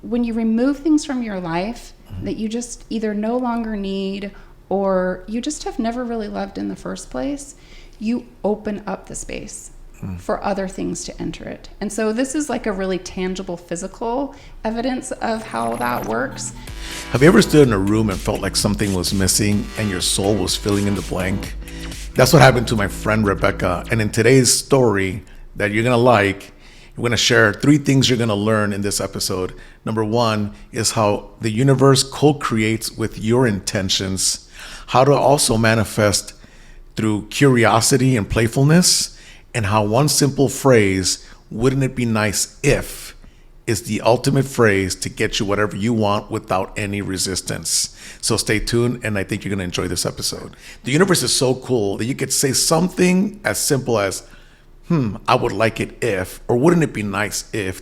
when you remove things from your life that you just either no longer need or you just have never really loved in the first place, you open up the space for other things to enter it. And so this is like a really tangible physical evidence of how that works. Have you ever stood in a room and felt like something was missing and your soul was filling in the blank? That's what happened to my friend Rebecca. And in today's story that you're going to like, we're going to share 3 things you're going to learn in this episode. Number 1 is how the universe co-creates with your intentions, how to also manifest through curiosity and playfulness, and how one simple phrase, "wouldn't it be nice if," is the ultimate phrase to get you whatever you want without any resistance. So stay tuned, and I think you're going to enjoy this episode. The universe is so cool that you could say something as simple as, I would like it if, or wouldn't it be nice if, ...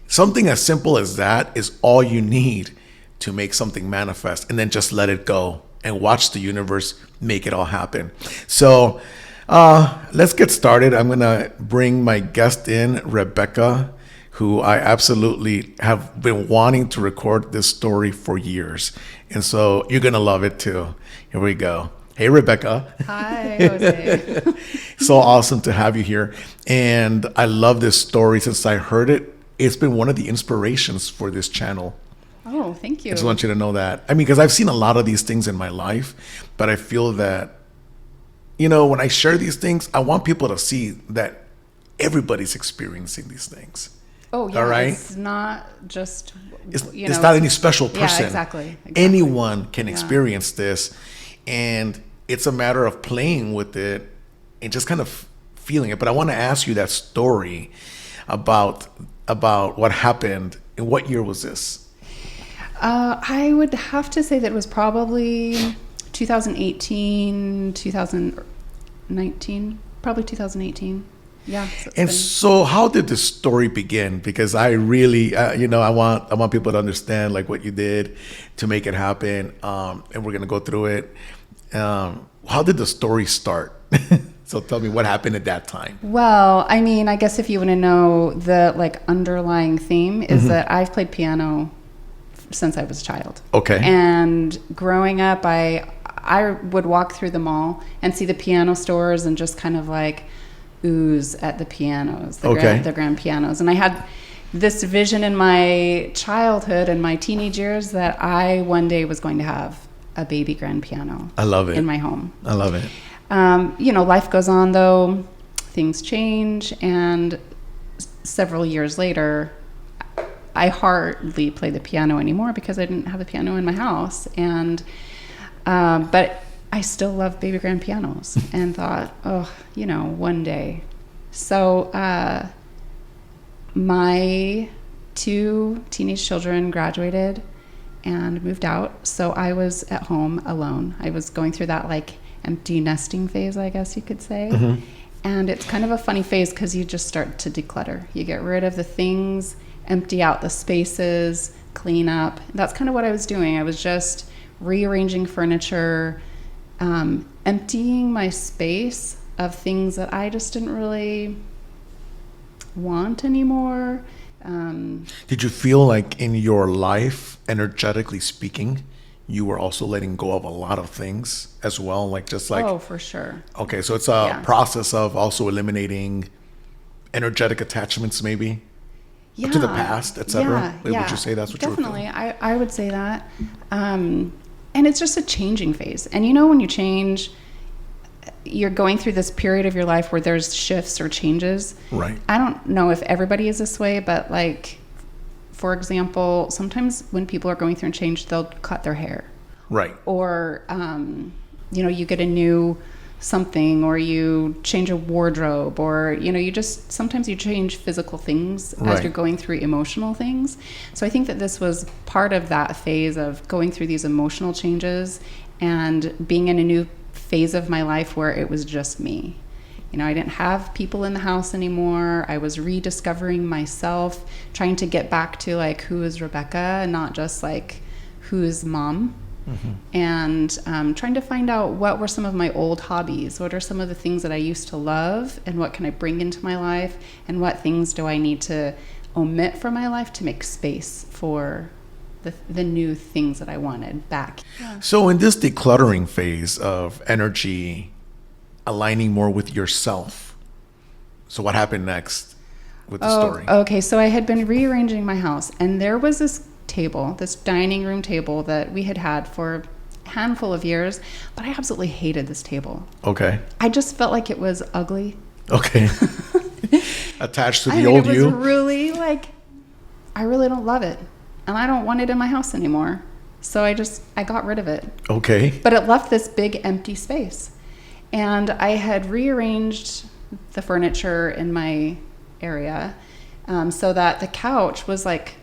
Something as simple as that is all you need to make something manifest, and then just let it go and watch the universe make it all happen. So let's get started. I'm going to bring my guest in, Rebecca, who I absolutely have been wanting to record this story for years. And so you're going to love it too. Here we go. Hey, Rebecca. Hi, Jose. So awesome to have you here. And I love this story. Since I heard it, it's been one of the inspirations for this channel. Oh, thank you. I just want you to know that. I mean, because I've seen a lot of these things in my life, but I feel that, when I share these things, I want people to see that everybody's experiencing these things. Oh, yeah. All right? It's not just, it's not any special person. Yeah, exactly. Anyone can experience this. And it's a matter of playing with it and just kind of feeling it. But I want to ask you that story about what happened. And what year was this? I would have to say that it was probably 2018, 2019, probably 2018. Yeah. So how did the story begin? Because I really, I want people to understand like what you did to make it happen. And we're going to go through it. How did the story start? So tell me what happened at that time. Well, I mean, I guess if you want to know the like underlying theme is that I've played piano since I was a child. Okay. And growing up, I would walk through the mall and see the piano stores and just kind of like ooze at the pianos, the grand pianos. And I had this vision in my childhood and my teenage years that I one day was going to have a baby grand piano. I love it. In my home. I love it. Life goes on though, things change, and several years later, I hardly play the piano anymore because I didn't have a piano in my house. And, but I still love baby grand pianos and thought, one day. So, my 2 teenage children graduated and moved out. So I was at home alone. I was going through that like empty nesting phase, I guess you could say. Mm-hmm. And it's kind of a funny phase because you just start to declutter. You get rid of the things, empty out the spaces, clean up. That's kind of what I was doing. I was just rearranging furniture, emptying my space of things that I just didn't really want anymore. Did you feel like in your life, energetically speaking, you were also letting go of a lot of things as well? Oh, for sure. Okay, so it's a process of also eliminating energetic attachments maybe to the past, etc. Would you say that's what you were feeling? Definitely, I would say that. And it's just a changing phase. And when you change, you're going through this period of your life where there's shifts or changes. Right. I don't know if everybody is this way, but like, for example, sometimes when people are going through a change, they'll cut their hair. Right. Or, you get a new something, or you change a wardrobe, or, sometimes you change physical things as you're going through emotional things. So I think that this was part of that phase of going through these emotional changes and being in a new phase of my life where it was just me. I didn't have people in the house anymore. I was rediscovering myself, trying to get back to like, who is Rebecca, and not just like, who is mom. Mm-hmm. And trying to find out what were some of my old hobbies, what are some of the things that I used to love, and what can I bring into my life, and what things do I need to omit from my life to make space for the new things that I wanted back. Yeah. So in this decluttering phase of energy aligning more with yourself, so what happened next with the story? Okay, so I had been rearranging my house, and there was this table, this dining room table that we had had for a handful of years, but I absolutely hated this table. Okay. I just felt like it was ugly. Okay. Attached to the old you? It was really like, I really don't love it. And I don't want it in my house anymore. So I got rid of it. Okay. But it left this big empty space. And I had rearranged the furniture in my area so that the couch was like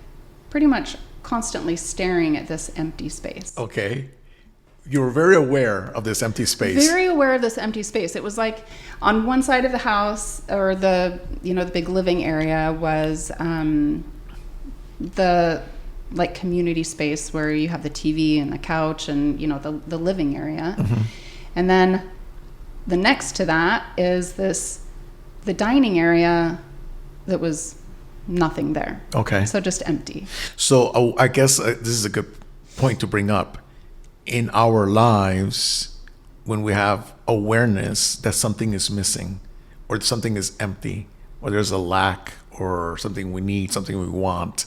pretty much constantly staring at this empty space. Okay. You were very aware of this empty space. Very aware of this empty space. It was like on one side of the house, or the big living area, was the like community space where you have the TV and the couch and the living area. Mm-hmm. And then the next to that is the dining area that was nothing there. Okay. So just empty. So I guess this is a good point to bring up. In our lives, when we have awareness that something is missing or something is empty or there's a lack or something we need, something we want,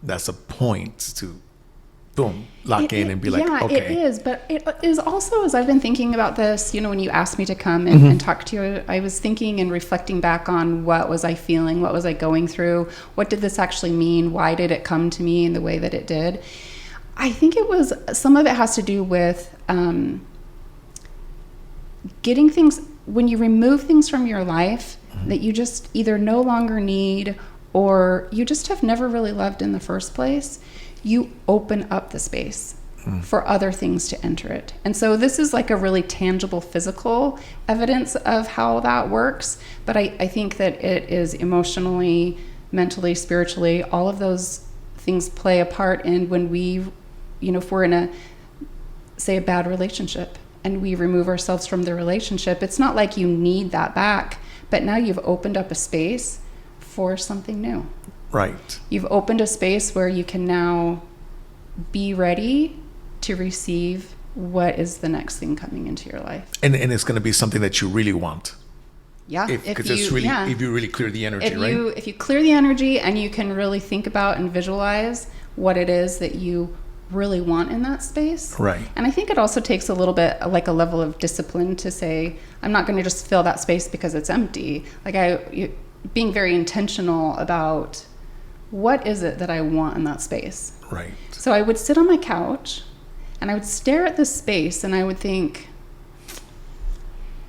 that's a point to boom, lock in and be like, okay. Yeah, it is. But it is also, as I've been thinking about this, when you asked me to come and talk to you, I was thinking and reflecting back on what was I feeling, what was I going through, what did this actually mean, why did it come to me in the way that it did. I think some of it has to do with getting things, when you remove things from your life that you just either no longer need or you just have never really loved in the first place, you open up the space for other things to enter it. And so this is like a really tangible physical evidence of how that works. But I think that it is emotionally, mentally, spiritually, all of those things play a part in when we, if we're in a bad relationship and we remove ourselves from the relationship, it's not like you need that back, but now you've opened up a space for something new. Right. You've opened a space where you can now be ready to receive what is the next thing coming into your life. And it's going to be something that you really want. Yeah. If you really clear the energy, right? If you clear the energy and you can really think about and visualize what it is that you really want in that space. Right. And I think it also takes a little bit like a level of discipline to say, I'm not going to just fill that space because it's empty. Like being very intentional about what is it that I want in that space. Right. So I would sit on my couch and I would stare at this space and I would think,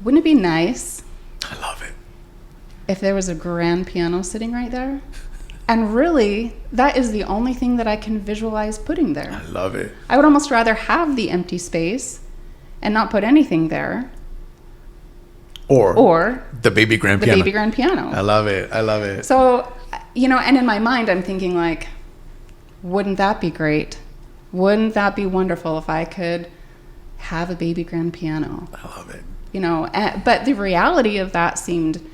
wouldn't it be nice? I love it. If there was a grand piano sitting right there? And really, that is the only thing that I can visualize putting there. I love it. I would almost rather have the empty space and not put anything there. Or the baby grand piano. The baby grand piano. I love it. So, and in my mind, I'm thinking like, wouldn't that be great? Wouldn't that be wonderful if I could have a baby grand piano? I love it. But the reality of that seemed,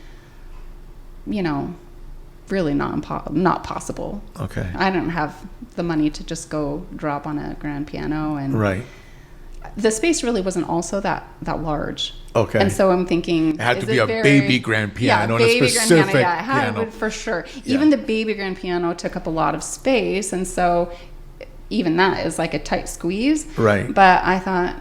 really not possible. Okay. I don't have the money to just go drop on a grand piano, and right. The space really wasn't also that large. Okay. And so I'm thinking, it had to be a baby grand piano, yeah, baby a specific grand piano. Yeah, it had piano. for sure. Yeah. Even the baby grand piano took up a lot of space, and so even that is like a tight squeeze. Right. But I thought,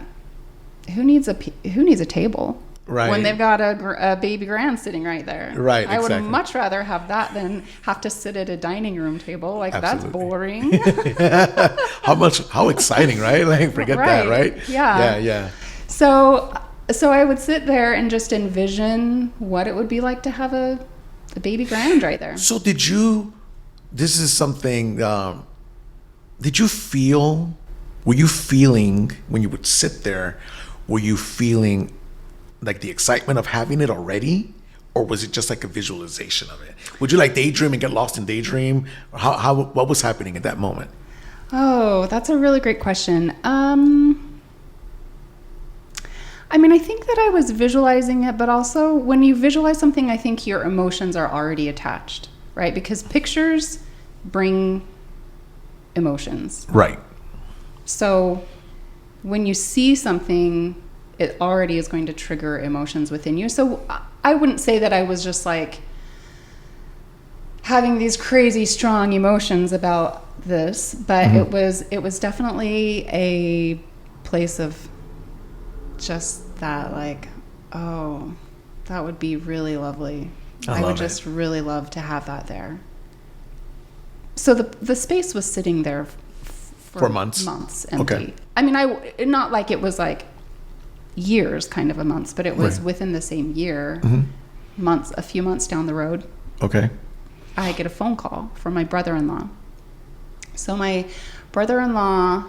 who needs a table? Right. When they've got a baby grand sitting right there. Right, I exactly. would much rather have that than have to sit at a dining room table. Like, absolutely. That's boring. How exciting, right? Like, forget that, right? Yeah. So I would sit there and just envision what it would be like to have a baby grand right there. So this is something, were you feeling, when you would sit there, were you feeling like the excitement of having it already, or was it just like a visualization of it? Would you like daydream and get lost in daydream? Or what was happening at that moment? Oh, that's a really great question. I think that I was visualizing it, but also when you visualize something, I think your emotions are already attached. right? Because pictures bring emotions. Right. So when you see something, it already is going to trigger emotions within you. So I wouldn't say that I was just like having these crazy strong emotions about this, but it was definitely a place of just that, like, oh, that would be really lovely. I would just really love to have that there. So the space was sitting there for months empty. Okay. I mean, not like it was like years kind of a months, but it was within the same year, a few months down the road. Okay. I get a phone call from my brother-in-law. So my brother-in-law,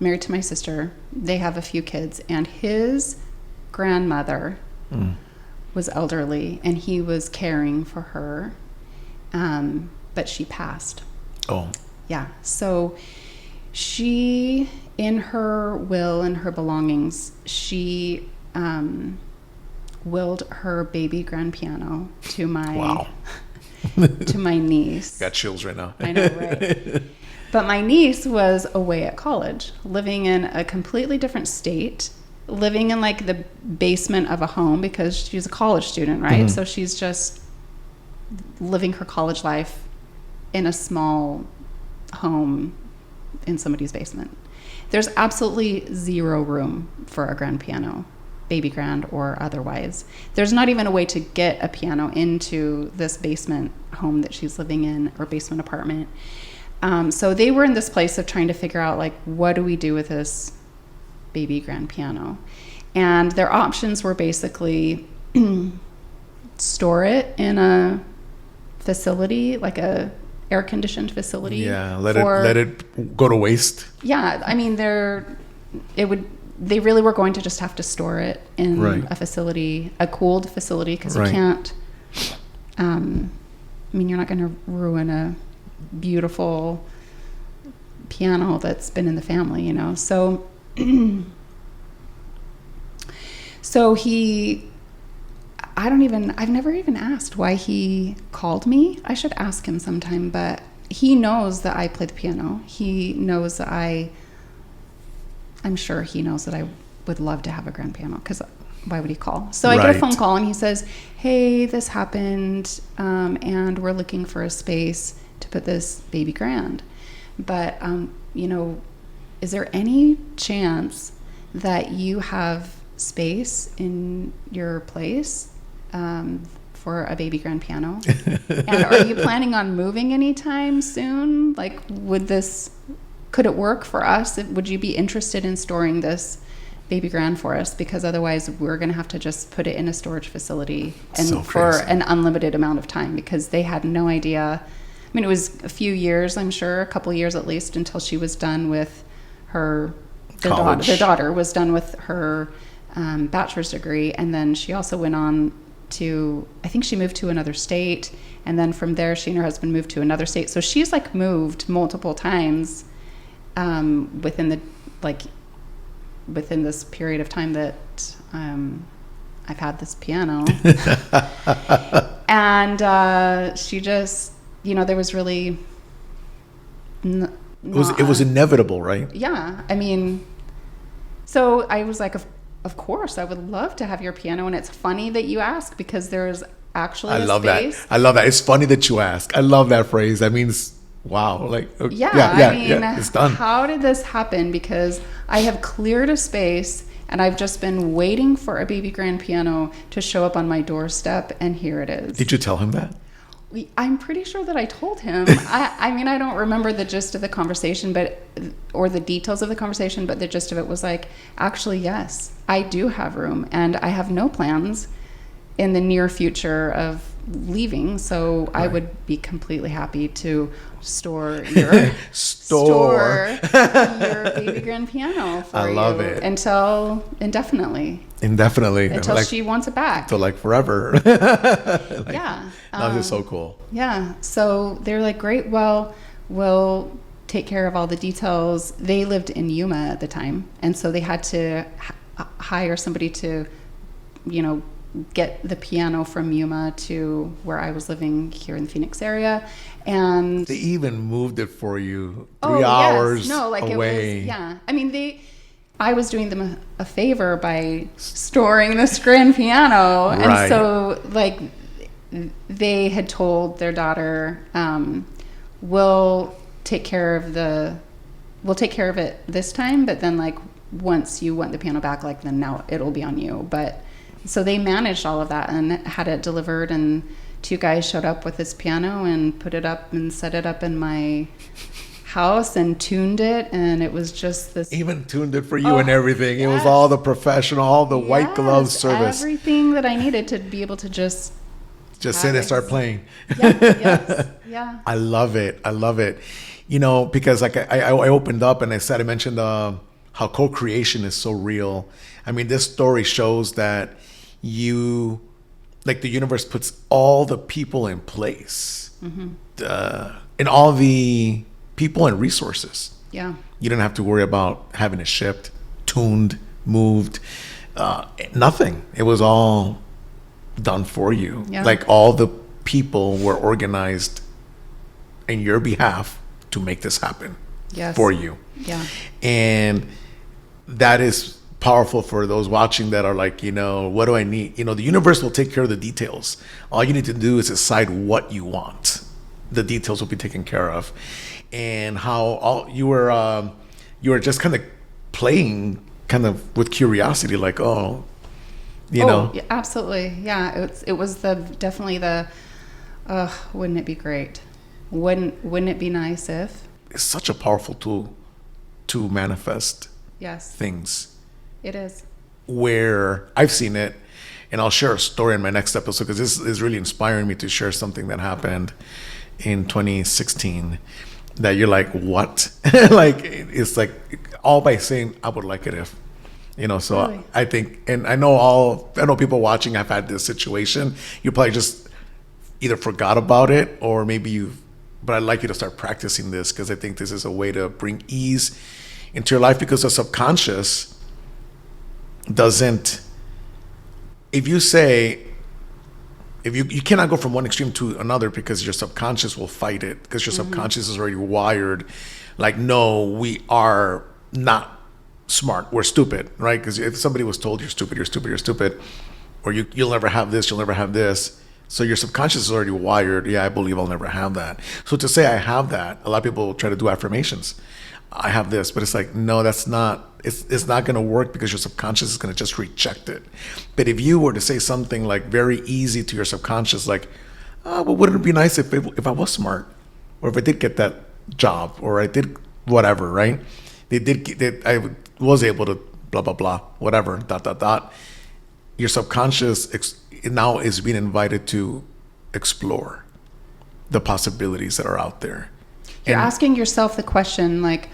married to my sister, they have a few kids, and his grandmother was elderly, and he was caring for her, but she passed. Oh. Yeah. So she, in her will and her belongings, she willed her baby grand piano to my to my niece. Got chills right now. I know, right? But my niece was away at college, living in a completely different state, living in like the basement of a home because she's a college student, right? So she's just living her college life in a small home in somebody's basement. There's absolutely zero room for a grand piano, baby grand or otherwise. There's not even a way to get a piano into this basement home that she's living in, or basement apartment. So they were in this place of trying to figure out, like, what do we do with this baby grand piano? And their options were basically store it in a facility, like a air-conditioned facility. Yeah, let it go to waste. Yeah, I mean, they really were going to just have to store it in a facility, a cooled facility, because you can't, I mean, you're not going to ruin a beautiful piano that's been in the family, you know. So I've never even asked why he called me. I should ask him sometime, but he knows that I play the piano. He knows that I'm sure he knows that I would love to have a grand piano, because why would he call? So I get a phone call and he says, hey, this happened, and we're looking for a space to put this baby grand. But, you know, is there any chance that you have space in your place for a baby grand piano? And are you planning on moving anytime soon? Like, could it work for us? Would you be interested in storing this baby grand for us? Because otherwise we're going to have to just put it in a storage facility and for an unlimited amount of time, because they had no idea. I mean, it was a few years, I'm sure, a couple years at least, until she was done with their daughter was done with her bachelor's degree. And then she also went on to, I think she moved to another state. And then from there, she and her husband moved to another state. So she's like moved multiple times within this period of time that I've had this piano. And she just, you know, there was really it was inevitable, right? Yeah, I mean, so I was like, of course, I would love to have your piano. And it's funny that you ask, because there's actually I love that. It's funny that you ask. I love that phrase. That means, wow. Like, I mean, it's done. How did this happen? Because I have cleared a space and I've just been waiting for a baby grand piano to show up on my doorstep, and here it is. Did you tell him that? I'm pretty sure that I told him. I mean, I don't remember the gist of the conversation, or the details of the conversation, but the gist of it was like, actually, yes, I do have room, and I have no plans in the near future of leaving, so I would be completely happy to store your your baby grand piano for you. I love it. Indefinitely until she wants it back. So like forever. Yeah. That is so cool. Yeah. So they're like, great. Well, we'll take care of all the details. They lived in Yuma at the time, and so they had to hire somebody to, you know, get the piano from Yuma to where I was living here in the Phoenix area. And They even moved it for you 3 hours away. It was, yeah. I mean, I was doing them a favor by storing this grand piano. Right. And so, like, they had told their daughter, we'll take care of it this time, but then, like, once you want the piano back, like, then now it'll be on you. But so they managed all of that and had it delivered, and 2 guys showed up with this piano and put it up and set it up in my house and tuned it, and it was just this. Even tuned it for you and everything. Yes. It was all the professional, all the white glove service. Everything that I needed to be able to just sit and start playing. Yes. Yeah. I love it. You know, because like I opened up and I mentioned how co-creation is so real. I mean, this story shows that the universe puts all the people in place, and all the people and resources. Yeah. You don't have to worry about having it shipped, tuned, moved, nothing. It was all done for you. Yeah. Like all the people were organized in your behalf to make this happen for you. Yeah. And that is powerful for those watching that are like, what do I need? The universe will take care of the details. All you need to do is decide what you want. The details will be taken care of. And how you were just kind of playing kind of with curiosity, like, you know. Yeah, absolutely. Yeah. It was definitely wouldn't it be great? Wouldn't it be nice if? It's such a powerful tool to manifest things. It is. Where I've seen it, and I'll share a story in my next episode because this is really inspiring me to share something that happened in 2016 that you're like, what? Like, it's like all by saying, I would like it if, so really? I think, and I know people watching have had this situation. You probably just either forgot about it or maybe but I'd like you to start practicing this because I think this is a way to bring ease into your life, because the subconscious doesn't, if you cannot go from one extreme to another because your subconscious will fight it, because your subconscious is already wired like, no, we are not smart, we're stupid, right? Because if somebody was told you're stupid, or you'll never have this, you'll never have this, so your subconscious is already wired, I believe I'll never have that. So to say I have that, a lot of people try to do affirmations, I have this, but it's like, no, that's not, it's not going to work because your subconscious is going to just reject it. But if you were to say something like very easy to your subconscious, like, well, wouldn't it be nice if I was smart, or if I did get that job, or I did whatever, right? I was able to blah, blah, blah, whatever, ... Your subconscious now is being invited to explore the possibilities that are out there. You're asking yourself the question, like,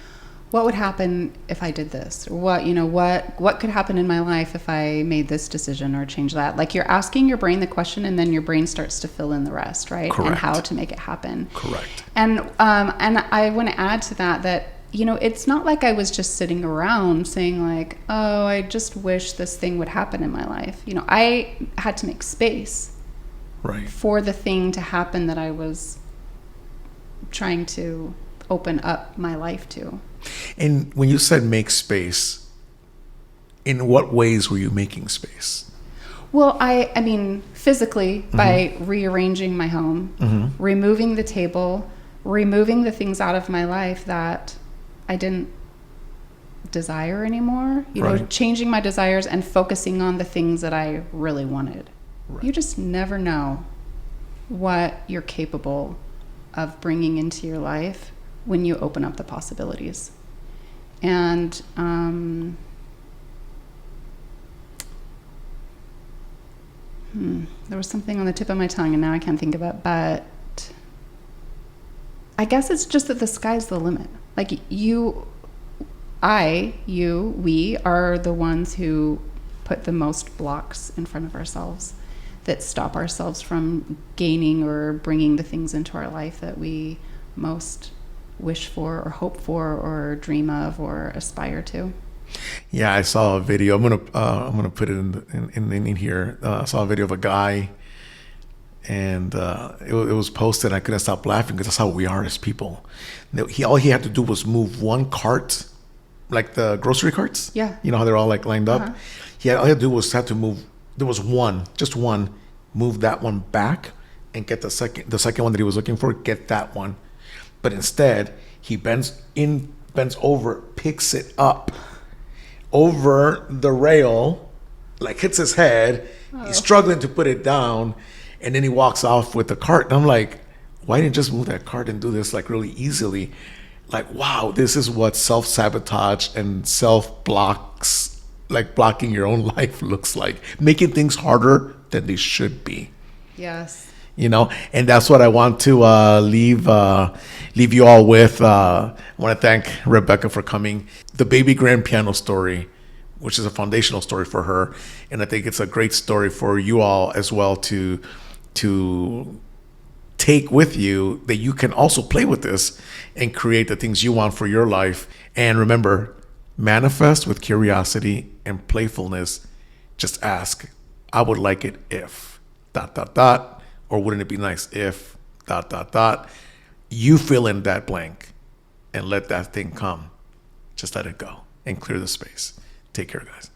what would happen if I did this? Or what could happen in my life if I made this decision or changed that? Like, you're asking your brain the question, and then your brain starts to fill in the rest, right? Correct. And how to make it happen. Correct. And I want to add to that it's not like I was just sitting around saying like, oh, I just wish this thing would happen in my life. I had to make space for the thing to happen that I was trying to open up my life to. And when you said make space, in what ways were you making space? Well, I mean, physically, by rearranging my home, removing the table, removing the things out of my life that I didn't desire anymore, changing my desires and focusing on the things that I really wanted. Right. You just never know what you're capable of bringing into your life when you open up the possibilities. And there was something on the tip of my tongue and now I can't think of it, but I guess it's just that the sky's the limit. Like we are the ones who put the most blocks in front of ourselves that stop ourselves from gaining or bringing the things into our life that we most wish for or hope for or dream of or aspire to. Yeah, I saw a video. I'm gonna put it in here. I saw a video of a guy, and it was posted. I couldn't stop laughing because that's how we are as people. All he had to do was move one cart, like the grocery carts. Yeah. You know how they're all like lined up. All he had to do was have to move. There was just one. Move that one back and get the second one that he was looking for. Get that one, but instead he bends over, picks it up over the rail, like hits his head. He's struggling to put it down, and then he walks off with the cart. And I'm like, why didn't you just move that cart and do this like really easily? Like, wow, this is what self-sabotage and self-blocks, like blocking your own life looks like. Making things harder than they should be. Yes. And that's what I want to leave you all with. I want to thank Rebecca for coming. The baby grand piano story, which is a foundational story for her, and I think it's a great story for you all as well to take with you, that you can also play with this and create the things you want for your life. And remember, manifest with curiosity and playfulness. Just ask, I would like it if ... or wouldn't it be nice if ... You fill in that blank and let that thing come. Just let it go and clear the space. Take care, guys.